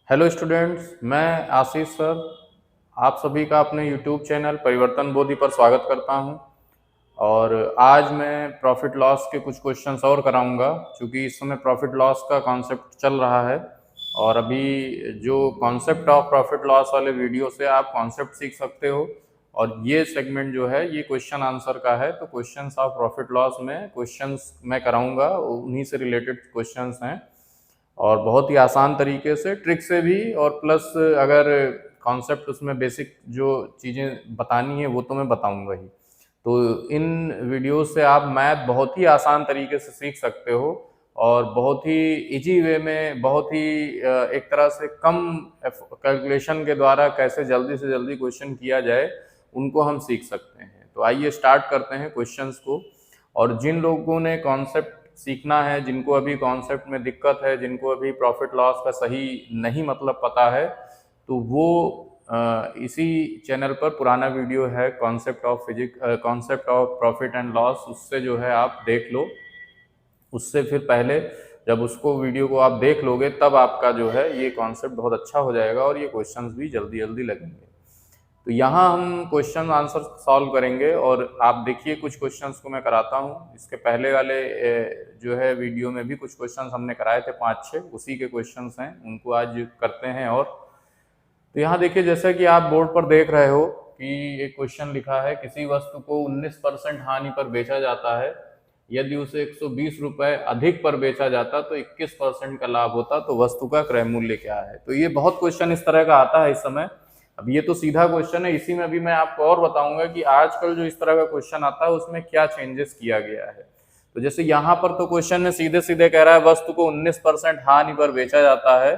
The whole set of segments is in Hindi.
हेलो स्टूडेंट्स, मैं आशीष सर आप सभी का अपने यूट्यूब चैनल परिवर्तन बोधि पर स्वागत करता हूं। और आज मैं प्रॉफिट लॉस के कुछ क्वेश्चंस और कराऊंगा, क्योंकि इस समय प्रॉफिट लॉस का कॉन्सेप्ट चल रहा है। और अभी जो कॉन्सेप्ट ऑफ प्रॉफिट लॉस वाले वीडियो से आप कॉन्सेप्ट सीख सकते हो। और ये सेगमेंट जो है ये क्वेश्चन आंसर का है, तो क्वेश्चंस ऑफ प्रॉफिट लॉस में क्वेश्चंस मैं कराऊंगा, उन्हीं से रिलेटेड क्वेश्चंस हैं। और बहुत ही आसान तरीके से, ट्रिक से भी, और प्लस अगर कॉन्सेप्ट उसमें बेसिक जो चीज़ें बतानी है वो तो मैं बताऊंगा ही। तो इन वीडियोस से आप मैथ बहुत ही आसान तरीके से सीख सकते हो, और बहुत ही इजी वे में, बहुत ही एक तरह से कम कैलकुलेशन के द्वारा कैसे जल्दी से जल्दी क्वेश्चन किया जाए, उनको हम सीख सकते हैं। तो आइए स्टार्ट करते हैं क्वेश्चंस को। और जिन लोगों ने कॉन्सेप्ट सीखना है, जिनको अभी कॉन्सेप्ट में दिक्कत है, जिनको अभी प्रॉफिट लॉस का सही नहीं मतलब पता है, तो वो इसी चैनल पर पुराना वीडियो है concept of profit and loss, उससे जो है आप देख लो। उससे फिर पहले जब उसको वीडियो को आप देख लोगे तब आपका जो है ये कॉन्सेप्ट बहुत अच्छा हो जाएगा और ये क्वेश्चंस भी जल्दी जल्दी लगेंगे। तो यहाँ हम क्वेश्चन आंसर सॉल्व करेंगे, और आप देखिए कुछ क्वेश्चंस को मैं कराता हूँ। इसके पहले वाले जो है वीडियो में भी कुछ क्वेश्चंस हमने कराए थे, 5-6 उसी के क्वेश्चंस हैं, उनको आज करते हैं। और तो यहाँ देखिए, जैसा कि आप बोर्ड पर देख रहे हो कि एक क्वेश्चन लिखा है, किसी वस्तु को 19% हानि पर बेचा जाता है, यदि उसे 120 रुपए अधिक पर बेचा जाता तो 21% का लाभ होता, तो वस्तु का क्रय मूल्य क्या है। तो ये बहुत क्वेश्चन इस तरह का आता है इस समय। अब ये तो सीधा क्वेश्चन है, इसी में भी मैं आपको और बताऊंगा कि आजकल जो इस तरह का क्वेश्चन आता है उसमें क्या चेंजेस किया गया है। तो जैसे यहाँ पर तो क्वेश्चन में सीधे सीधे कह रहा है वस्तु को 19% हानि पर बेचा जाता है,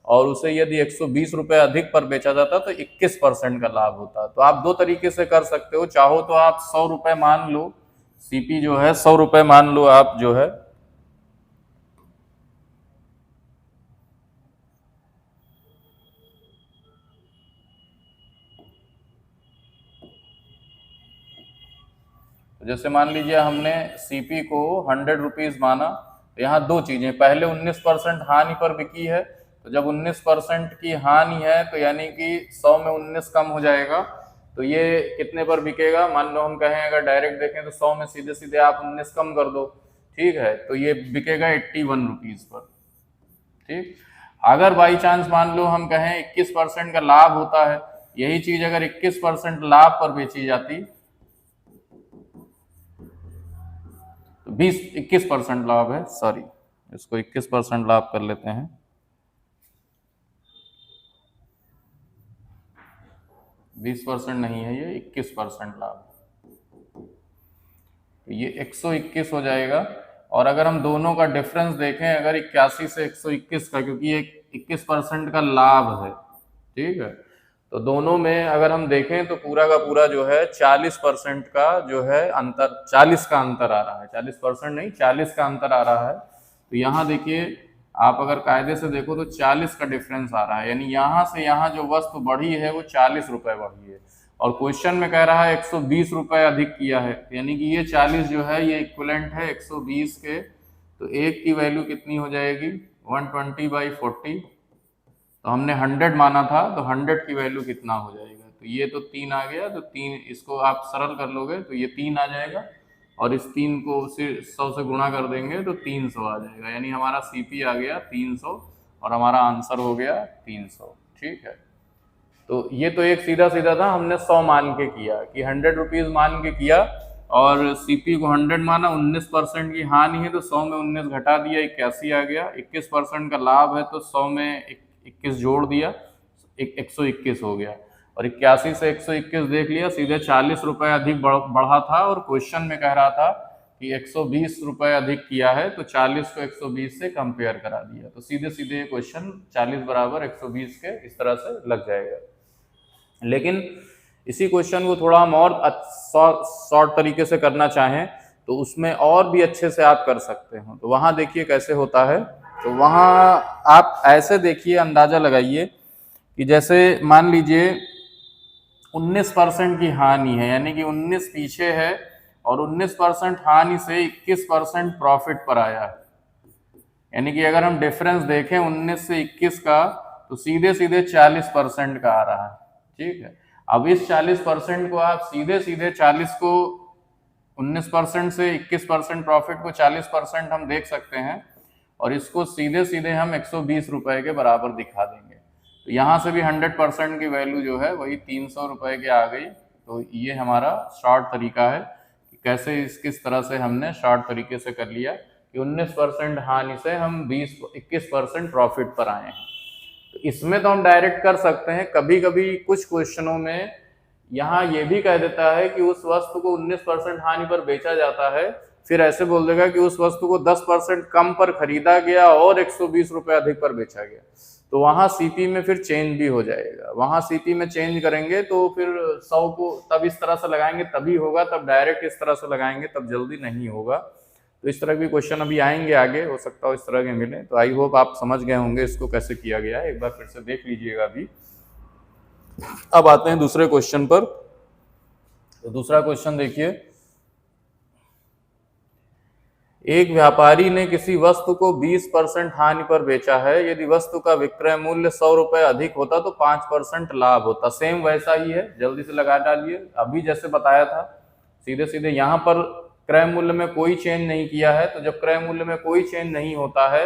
और उसे यदि 120 रुपए अधिक पर बेचा जाता तो 21% का लाभ होता। तो आप दो तरीके से कर सकते हो, चाहो तो आप 100 रुपए मान लो, सीपी जो है 100 रुपए मान लो आप जो है। तो जैसे मान लीजिए हमने सीपी को 100 रुपीज माना, तो यहाँ दो चीजें, पहले 19% हानि पर बिकी है, तो जब 19% की हानि है तो यानी कि 100 में 19 कम हो जाएगा, तो ये कितने पर बिकेगा। मान लो हम कहें, अगर डायरेक्ट देखें तो 100 में सीधे सीधे आप 19 कम कर दो, ठीक है, तो ये बिकेगा 81 रुपीज पर। ठीक। अगर बाई चांस मान लो हम कहें 21% का लाभ होता है, यही चीज अगर 21% लाभ पर बेची जाती, तो 21% लाभ है, सॉरी, इसको 21% लाभ कर लेते हैं। बीस परसेंट नहीं है, ये 21% लाभ, तो ये 121 हो जाएगा। और अगर हम दोनों का डिफरेंस देखें, अगर 81 से 121 का, क्योंकि ये 21% का लाभ है, ठीक है, तो दोनों में अगर हम देखें तो पूरा का पूरा जो है 40% का जो है अंतर, 40 का अंतर आ रहा है, 40% नहीं, 40 का अंतर आ रहा है। तो यहाँ देखिए, आप अगर कायदे से देखो तो 40 का डिफरेंस आ रहा है, यानी यहाँ से यहाँ जो वस्तु बढ़ी है वो 40 रुपए बढ़ी है। और क्वेश्चन में कह रहा है 120 रुपए अधिक किया है, यानी कि ये 40 जो है ये इक्विवेलेंट है 120 के। तो एक की वैल्यू कितनी हो जाएगी, 120/40। तो हमने 100 माना था, तो 100 की वैल्यू कितना हो जाएगा, तो ये तो 3 आ गया, तो 3, इसको आप सरल कर लोगे तो ये 3 आ जाएगा, और इस 3 को 100 से गुणा कर देंगे तो 300 आ जाएगा, यानी हमारा सीपी आ गया 300, और हमारा आंसर हो गया 300। ठीक है, तो ये तो एक सीधा सीधा था, हमने 100 मान के किया, कि 100 रुपीज मान के किया, और सीपी को 100 माना, 19% की हानि है तो 100 में 19 घटा दिया, 81 आ गया। 21% का लाभ है तो 100 में 21 जोड़ दिया, 121 हो गया। और 81 से 121 देख लिया, सीधे 40 रुपए अधिक बढ़ा था, और क्वेश्चन में कह रहा था कि 120 रुपए अधिक किया है, तो 40 को 120 से कंपेयर करा दिया, तो सीधे सीधे क्वेश्चन 40 बराबर 120 के इस तरह से लग जाएगा। लेकिन इसी क्वेश्चन को थोड़ा हम और शॉर्ट तरीके से करना चाहें तो उसमें और भी अच्छे से आप कर सकते हो। तो वहां देखिए कैसे होता है, तो वहां आप ऐसे देखिए, अंदाजा लगाइए कि जैसे मान लीजिए 19% की हानि है, यानी कि 19 पीछे है, और 19% हानि से 21% प्रॉफिट पर आया है। यानी कि अगर हम डिफरेंस देखें 19 से 21 का, तो सीधे सीधे 40% का आ रहा है, ठीक है। अब इस 40% को आप सीधे सीधे 40 को 19% से 21% प्रॉफिट को 40% हम देख सकते हैं, और इसको सीधे सीधे हम 120 रुपए के बराबर दिखा देंगे। तो यहाँ से भी 100% की वैल्यू जो है वही 300 रुपए की आ गई। तो ये हमारा शॉर्ट तरीका है कि कैसे किस तरह से हमने शॉर्ट तरीके से कर लिया कि 19% हानि से हम 21% प्रॉफिट पर आए हैं। तो इसमें तो हम डायरेक्ट कर सकते हैं, कभी कभी कुछ क्वेश्चनों में यहाँ ये भी कह देता है कि उस वस्तु को 19% हानि पर बेचा जाता है, फिर ऐसे बोल देगा कि उस वस्तु को 10% कम पर खरीदा गया और 120 रुपए अधिक पर बेचा गया। तो वहां सीपी में फिर चेंज भी हो जाएगा, वहां सीपी में चेंज करेंगे तो फिर 100 को तब इस तरह से लगाएंगे तभी होगा, तब डायरेक्ट इस तरह से लगाएंगे तब जल्दी नहीं होगा। तो इस तरह के क्वेश्चन अभी आएंगे आगे, हो सकता हो इस तरह के मिले। तो आई होप आप समझ गए होंगे इसको कैसे किया गया है, एक बार फिर से देख लीजिएगा अभी। अब आते हैं दूसरे क्वेश्चन पर। तो दूसरा क्वेश्चन देखिए, एक व्यापारी ने किसी वस्तु को 20% हानि पर बेचा है, यदि वस्तु का विक्रय मूल्य 100 रुपए अधिक होता तो 5% लाभ होता। सेम वैसा ही है, जल्दी से लगा डालिए। अभी जैसे बताया था सीधे सीधे यहाँ पर क्रय मूल्य में कोई चेंज नहीं किया है। तो जब क्रय मूल्य में कोई चेंज नहीं होता है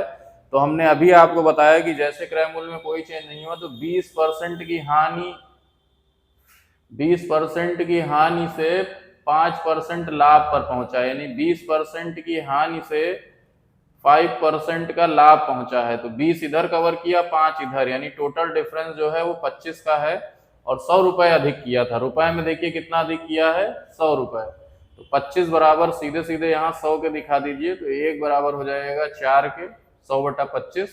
तो हमने अभी आपको बताया कि जैसे क्रय मूल्य में कोई चेंज नहीं हुआ तो 20% की हानि से 5% लाभ पर पहुंचा, यानी 20% की हानि से 5% का लाभ पहुंचा है। तो 20 इधर कवर किया, 5 इधर, यानी टोटल डिफरेंस जो है वो 25 का है, और 100 रुपए अधिक किया था। रुपए में देखिए कितना अधिक किया है, 100 रुपए। तो 25 बराबर सीधे सीधे यहाँ 100 के दिखा दीजिए, तो 1 बराबर हो जाएगा 4 के, 100/25,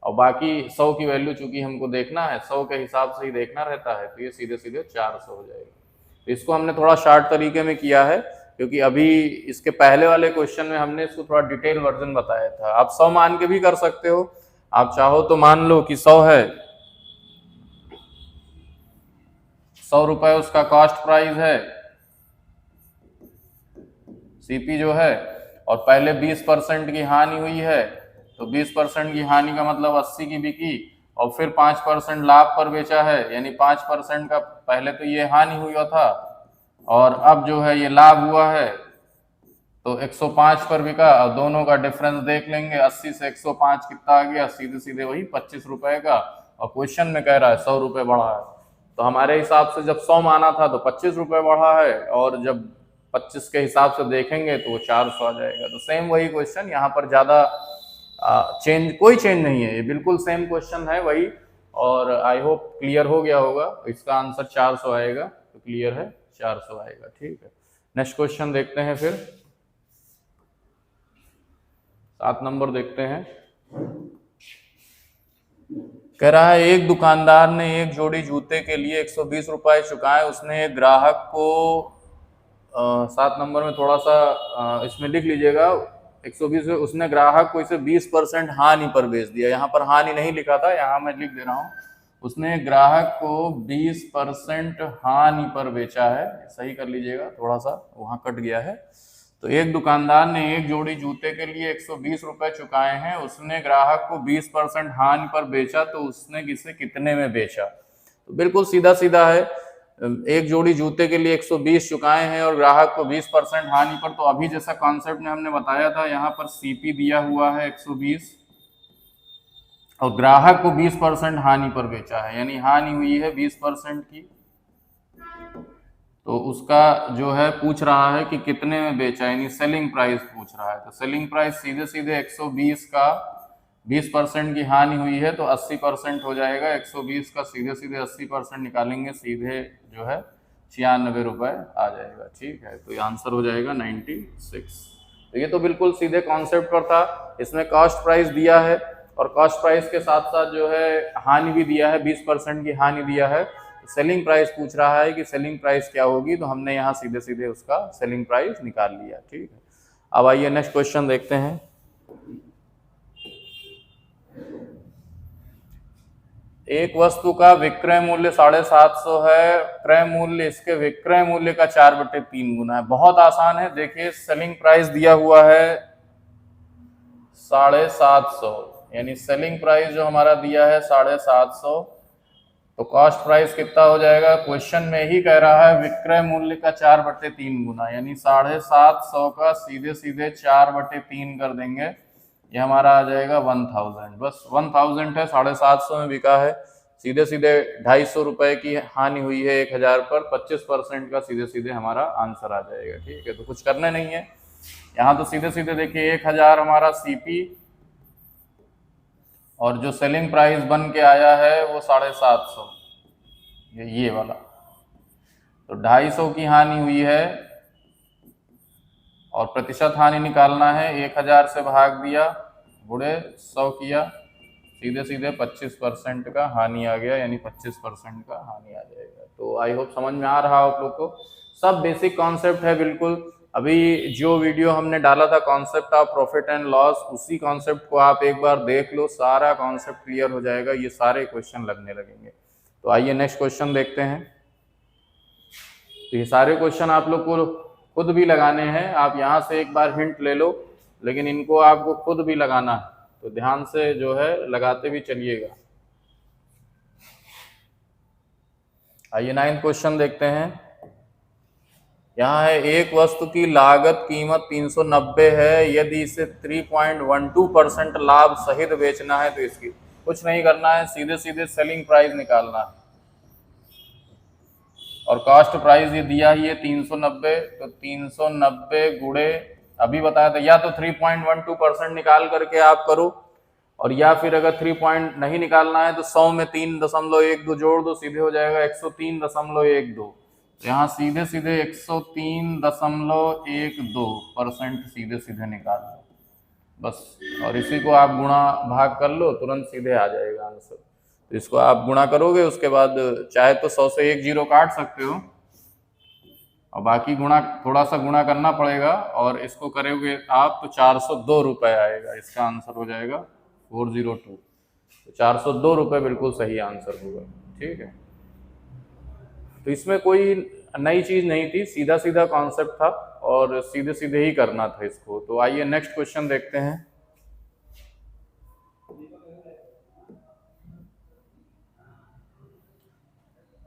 और बाकी 100 की वैल्यू चूंकि हमको देखना है 100 के हिसाब से ही देखना रहता है, तो ये सीधे सीधे 400 हो जाएगा। तो इसको हमने थोड़ा शॉर्ट तरीके में किया है, क्योंकि अभी इसके पहले वाले क्वेश्चन में हमने इसको थोड़ा डिटेल वर्जन बताया था। आप 100 मान के भी कर सकते हो, आप चाहो तो मान लो कि 100 है, 100 रुपए उसका कॉस्ट प्राइस है, सीपी जो है, और पहले 20% की हानि हुई है, तो 20% की हानि का मतलब 80 की बिकी, और फिर 5% लाभ पर बेचा है, यानी 5% का पहले तो ये हानि हुआ था और अब जो है ये लाभ हुआ है, तो 105 पर बिका। और दोनों का डिफरेंस देख लेंगे, 80 से 105 कितना आ गया, सीधे सीधे वही 25 रुपए का, और क्वेश्चन में कह रहा है 100 रुपए बढ़ा है। तो हमारे हिसाब से जब 100 माना था तो 25 रुपए बढ़ा है, और जब 25 के हिसाब से देखेंगे तो वो 400 आ जाएगा। तो सेम वही क्वेश्चन, यहाँ पर ज्यादा कोई चेंज नहीं है, ये बिल्कुल सेम क्वेश्चन है वही। और आई होप क्लियर हो गया होगा। इसका आंसर 400 आएगा, तो क्लियर है, 400 आएगा, ठीक है। नेक्स्ट क्वेश्चन देखते हैं फिर, 7 नंबर देखते हैं। कह रहा है एक दुकानदार ने एक जोड़ी जूते के लिए 120 रुपए चुकाए, उसने एक ग्राहक को 7 नंबर में थोड़ा सा इसमें लिख लीजिएगा, 120, उसने ग्राहक को इसे 20% हानि पर बेच दिया। यहाँ पर हानि नहीं लिखा था, यहाँ मैं लिख दे रहा हूँ, उसने ग्राहक को 20% हानि पर बेचा है, सही कर लीजिएगा, थोड़ा सा वहाँ कट गया है। तो एक दुकानदार ने एक जोड़ी जूते के लिए 120 रुपए चुकाए हैं, उसने ग्राहक को 20% हानि पर बेचा, तो उसने किसे कितने में बेचा। तो बिल्कुल सीधा सीधा है, एक जोड़ी जूते के लिए 120 चुकाए हैं और ग्राहक को 20% हानि पर। तो अभी जैसा कॉन्सेप्ट में हमने बताया था, यहाँ पर सीपी दिया हुआ है 120 और ग्राहक को 20% हानि पर बेचा है, यानी हानि हुई है 20% की। तो उसका जो है पूछ रहा है कि कितने में बेचा, यानी सेलिंग प्राइस पूछ रहा है। तो सेलिंग प्राइस सीधे सीधे 120 का 20% की हानि हुई है तो 80% हो जाएगा। 120 का सीधे सीधे 80% निकालेंगे, सीधे जो है 96 रुपए आ जाएगा, ठीक है। तो ये आंसर हो जाएगा 96। तो ये तो बिल्कुल सीधे कॉन्सेप्ट पर था, इसमें कॉस्ट प्राइस दिया है और कॉस्ट प्राइस के साथ साथ जो है हानि भी दिया है, 20% की हानि दिया है। सेलिंग प्राइस पूछ रहा है कि सेलिंग प्राइस क्या होगी, तो हमने यहाँ सीधे सीधे उसका सेलिंग प्राइस निकाल लिया, ठीक है। अब आइए नेक्स्ट क्वेश्चन देखते हैं। एक वस्तु का विक्रय मूल्य 750 है, क्रय मूल्य इसके विक्रय मूल्य का 4/3 गुना है। बहुत आसान है, देखिए सेलिंग प्राइस दिया हुआ है 750, यानी सेलिंग प्राइस जो हमारा दिया है 750, तो कॉस्ट प्राइस कितना हो जाएगा, क्वेश्चन में ही कह रहा है विक्रय मूल्य का 4/3 गुना, यानी 750 का सीधे सीधे 4/3 कर देंगे, ये हमारा आ जाएगा 1000। बस 1000 है, 750 में बिका है, सीधे सीधे 250 रुपए की हानि हुई है 1000 पर, 25% का सीधे सीधे हमारा आंसर आ जाएगा। ठीक है, तो कुछ करना नहीं है यहाँ, तो सीधे सीधे देखिए 1000 हमारा सीपी और जो सेलिंग प्राइस बन के आया है वो 750, ये वाला, तो 250 की हानि हुई है और प्रतिशत हानि निकालना है, 1000 से भाग दिया, गुणे 100 किया, सीधे सीधे 25% का हानि आ गया, यानी 25% का हानि आ जाएगा। तो आई होप समझ में आ रहा आप लोग को, सब बेसिक कॉन्सेप्ट है बिल्कुल। अभी जो वीडियो हमने डाला था concept of profit and loss, उसी कॉन्सेप्ट को आप एक बार देख लो, सारा कॉन्सेप्ट क्लियर हो जाएगा, ये सारे क्वेश्चन लगने लगेंगे। तो आइए नेक्स्ट क्वेश्चन देखते हैं। तो ये सारे क्वेश्चन आप लोग को खुद भी लगाने हैं, आप यहाँ से एक बार हिंट ले लो, लेकिन इनको आपको खुद भी लगाना है, तो ध्यान से जो है लगाते भी चलिएगा। आइए 9th क्वेश्चन देखते हैं। यहाँ है एक वस्तु की लागत कीमत 390 है, यदि इसे 3.12% लाभ सहित बेचना है तो इसकी कुछ नहीं करना है, सीधे सीधे सेलिंग प्राइस निकालना है और कॉस्ट प्राइस ये दिया ही है 390, तो 390 गुणे अभी बताया था, या तो 3.12% निकाल करके आप करो, और या फिर अगर 3 नहीं निकालना है तो 100 में 3.12 जोड़ दो, सीधे हो जाएगा 103.12। यहाँ सीधे सीधे 103.12% सीधे सीधे निकाल लो बस, और इसी को आप गुणा भाग कर लो, तुरंत सीधे आ जाएगा आंसर। तो इसको आप गुणा करोगे, उसके बाद चाहे तो 100 से 1 जीरो काट सकते हो और बाकी गुणा थोड़ा सा गुणा करना पड़ेगा, और इसको करोगे आप तो 402 रुपये आएगा, इसका आंसर हो जाएगा 402। तो 402 रुपये बिल्कुल सही आंसर होगा। ठीक है, तो इसमें कोई नई चीज नहीं थी, सीधा सीधा कॉन्सेप्ट था और सीधे सीधे ही करना था इसको। तो आइए नेक्स्ट क्वेश्चन देखते हैं।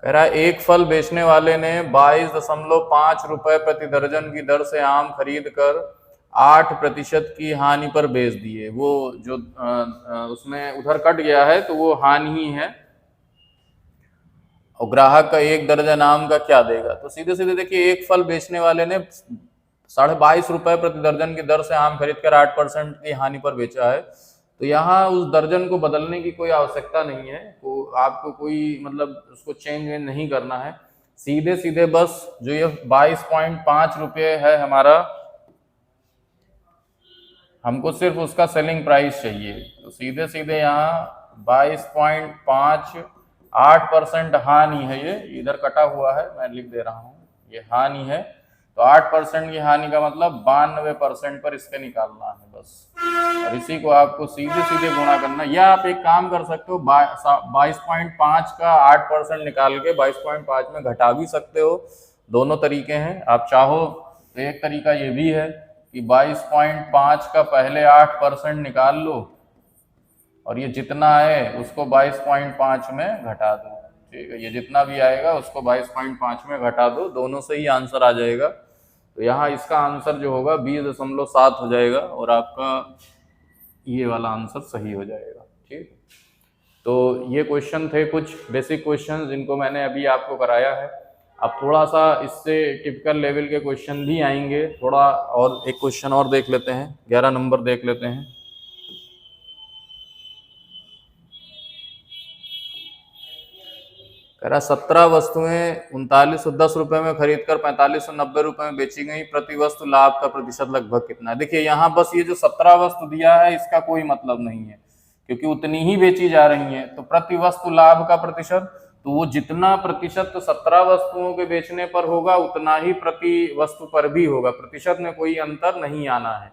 कह रहा है एक फल बेचने वाले ने 22.5 रुपए प्रति दर्जन की दर से आम खरीद कर 8% की हानि पर बेच दिए। वो जो उसमें उधर कट गया है तो वो हानि ही है, और ग्राहक का 1 दर्जन आम का क्या देगा। तो सीधे सीधे देखिए, एक फल बेचने वाले ने 22.5 रुपए प्रति दर्जन की दर से आम खरीद कर 8% की हानि पर बेचा है, तो यहाँ उस दर्जन को बदलने की कोई आवश्यकता नहीं है, तो आपको कोई मतलब उसको चेंज नहीं करना है, सीधे सीधे बस जो ये 22.5 रुपये है हमारा, हमको सिर्फ उसका सेलिंग प्राइस चाहिए, तो सीधे सीधे यहाँ 22.5, 8% हानि है, ये इधर कटा हुआ है, मैं लिख दे रहा हूँ, ये हानि है, तो 8% की हानि का मतलब 92% पर इसके निकालना है बस, और इसी को आपको सीधे सीधे गुणा करना। या आप एक काम कर सकते हो, 22.5 का 8% निकाल के 22.5 में घटा भी सकते हो, दोनों तरीके हैं। आप चाहो तो एक तरीका ये भी है कि 22.5 का पहले 8% निकाल लो और ये जितना आए उसको 22.5 में घटा दो। ठीक है, ये जितना भी आएगा उसको 22.5 में घटा दो, दोनों से ही आंसर आ जाएगा। तो यहाँ इसका आंसर जो होगा 20.7 हो जाएगा और आपका ये वाला आंसर सही हो जाएगा। ठीक, तो ये क्वेश्चन थे कुछ बेसिक क्वेश्चन जिनको मैंने अभी आपको कराया है। अब थोड़ा सा इससे टिपिकल लेवल के क्वेश्चन भी आएंगे, थोड़ा और एक क्वेश्चन और देख लेते हैं, 11 नंबर देख लेते हैं। कह रहा 17 वस्तुएं 3910 रुपए में खरीद कर 4590 रुपए में बेची गई, प्रति वस्तु लाभ का प्रतिशत लगभग कितना है। देखिए यहाँ बस ये जो 17 वस्तु दिया है इसका कोई मतलब नहीं है, क्योंकि उतनी ही बेची जा रही है, तो प्रति वस्तु लाभ का प्रतिशत, तो वो जितना प्रतिशत तो 17 वस्तुओं के बेचने पर होगा उतना ही प्रति वस्तु पर भी होगा, प्रतिशत में कोई अंतर नहीं आना है।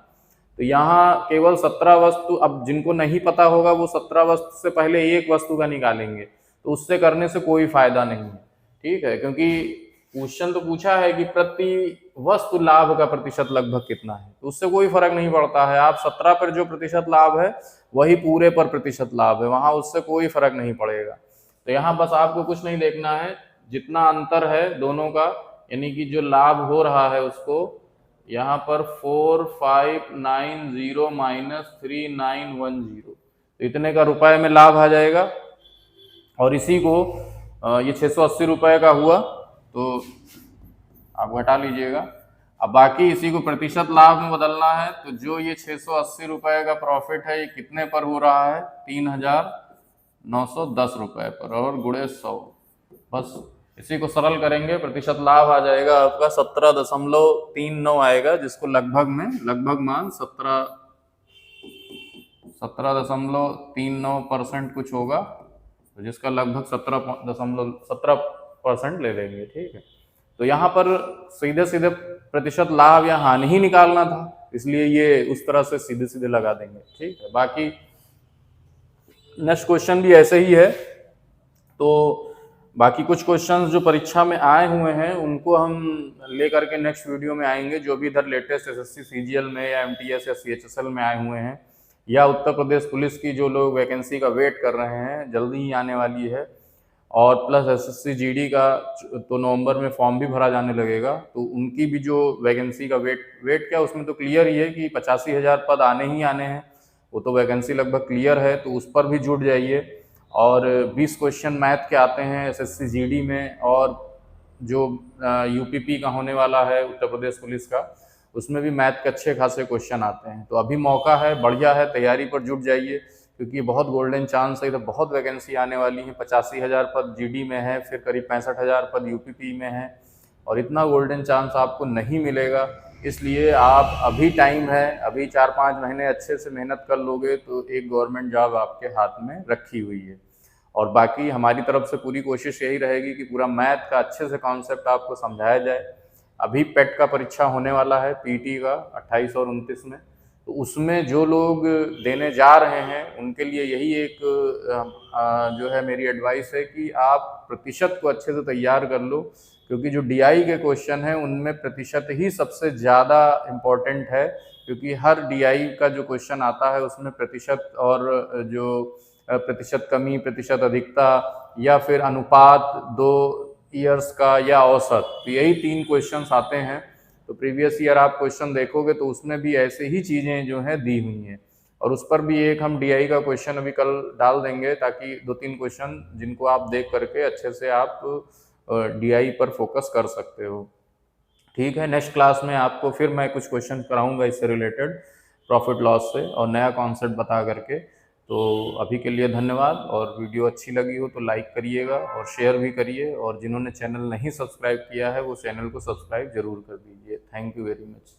तो यहाँ केवल 17 वस्तु, अब जिनको नहीं पता होगा वो 17 वस्तु से पहले एक वस्तु का निकालेंगे, तो उससे करने से कोई फायदा नहीं है। ठीक है, क्योंकि क्वेश्चन तो पूछा है कि प्रति वस्तु लाभ का प्रतिशत लगभग कितना है, तो उससे कोई फर्क नहीं पड़ता है। आप 17 पर जो प्रतिशत लाभ है वही पूरे पर प्रतिशत लाभ है, वहां उससे कोई फर्क नहीं पड़ेगा। तो यहाँ बस आपको कुछ नहीं देखना है, जितना अंतर है दोनों का, यानी कि जो लाभ हो रहा है उसको यहाँ पर 4590 माइनस 3910, तो इतने का रुपए में लाभ आ जाएगा। और इसी को ये 680 रुपए का हुआ तो आप घटा लीजिएगा। अब बाकी इसी को प्रतिशत लाभ में बदलना है, तो जो ये 680 रुपए का प्रॉफिट है ये कितने पर हो रहा है, 3910 रुपए पर, और गुणे 100। बस इसी को सरल करेंगे, प्रतिशत लाभ आ जाएगा आपका 17.39 आएगा, जिसको लगभग मान 17.39% कुछ होगा, तो जिसका लगभग 17% ले लेंगे। ठीक है, तो यहाँ पर सीधे सीधे प्रतिशत लाभ या हानि ही निकालना था, इसलिए ये उस तरह से सीधे सीधे लगा देंगे। ठीक है, बाकी नेक्स्ट क्वेश्चन भी ऐसे ही है। तो बाकी कुछ क्वेश्चंस जो परीक्षा में आए हुए हैं उनको हम लेकर के नेक्स्ट वीडियो में आएंगे, जो भी इधर लेटेस्ट एसएससी सीजीएल में या एमटीएस या सीएचएसएल में आए हुए हैं, या उत्तर प्रदेश पुलिस की जो लोग वैकेंसी का वेट कर रहे हैं, जल्दी ही आने वाली है। और प्लस एसएससी जीडी का तो नवंबर में फॉर्म भी भरा जाने लगेगा, तो उनकी भी जो वैकेंसी का वेट क्या, उसमें तो क्लियर ही है कि 85,000 पद आने ही आने हैं, वो तो वैकेंसी लगभग क्लियर है, तो उस पर भी जुट जाइए। और 20 क्वेश्चन मैथ के आते हैं एसएससी जीडी में, और जो यूपीपी का होने वाला है उत्तर प्रदेश पुलिस का, उसमें भी मैथ के अच्छे खासे क्वेश्चन आते हैं। तो अभी मौका है, बढ़िया है, तैयारी पर जुट जाइए, क्योंकि बहुत गोल्डन चांस है, इधर बहुत वैकेंसी आने वाली है। 85,000 पद जीडी में है, फिर करीब 65,000 पद यूपीपी में है, और इतना गोल्डन चांस आपको नहीं मिलेगा। इसलिए आप अभी टाइम है, अभी 4-5 महीने अच्छे से मेहनत कर लोगे तो एक गवर्नमेंट जॉब आपके हाथ में रखी हुई है। और बाकी हमारी तरफ से पूरी कोशिश यही रहेगी कि पूरा मैथ का अच्छे से कॉन्सेप्ट आपको समझाया जाए। अभी पेट का परीक्षा होने वाला है, पीटी का 28 और 29 में, तो उसमें जो लोग देने जा रहे हैं उनके लिए यही एक जो है मेरी एडवाइस है कि आप प्रतिशत को अच्छे से तैयार कर लो, क्योंकि जो डीआई के क्वेश्चन हैं उनमें प्रतिशत ही सबसे ज़्यादा इम्पोर्टेंट है, क्योंकि हर डीआई का जो क्वेश्चन आता है उसमें प्रतिशत और जो प्रतिशत कमी, प्रतिशत अधिकता, या फिर अनुपात 2 ईयर्स का, या औसत, तो यही 3 क्वेश्चंस आते हैं। तो प्रीवियस ईयर आप क्वेश्चन देखोगे तो उसमें भी ऐसे ही चीज़ें जो हैं दी हुई हैं, और उस पर भी एक हम डीआई का क्वेश्चन अभी कल डाल देंगे, ताकि 2-3 क्वेश्चन जिनको आप देख करके अच्छे से आप डीआई पर फोकस कर सकते हो। ठीक है, नेक्स्ट क्लास में आपको फिर मैं कुछ क्वेश्चन कराऊंगा इससे रिलेटेड, प्रॉफिट लॉस से, और नया कॉन्सेप्ट बता करके। तो अभी के लिए धन्यवाद, और वीडियो अच्छी लगी हो तो लाइक करिएगा और शेयर भी करिए, और जिन्होंने चैनल नहीं सब्सक्राइब किया है वो चैनल को सब्सक्राइब जरूर कर दीजिए। Thank you very much.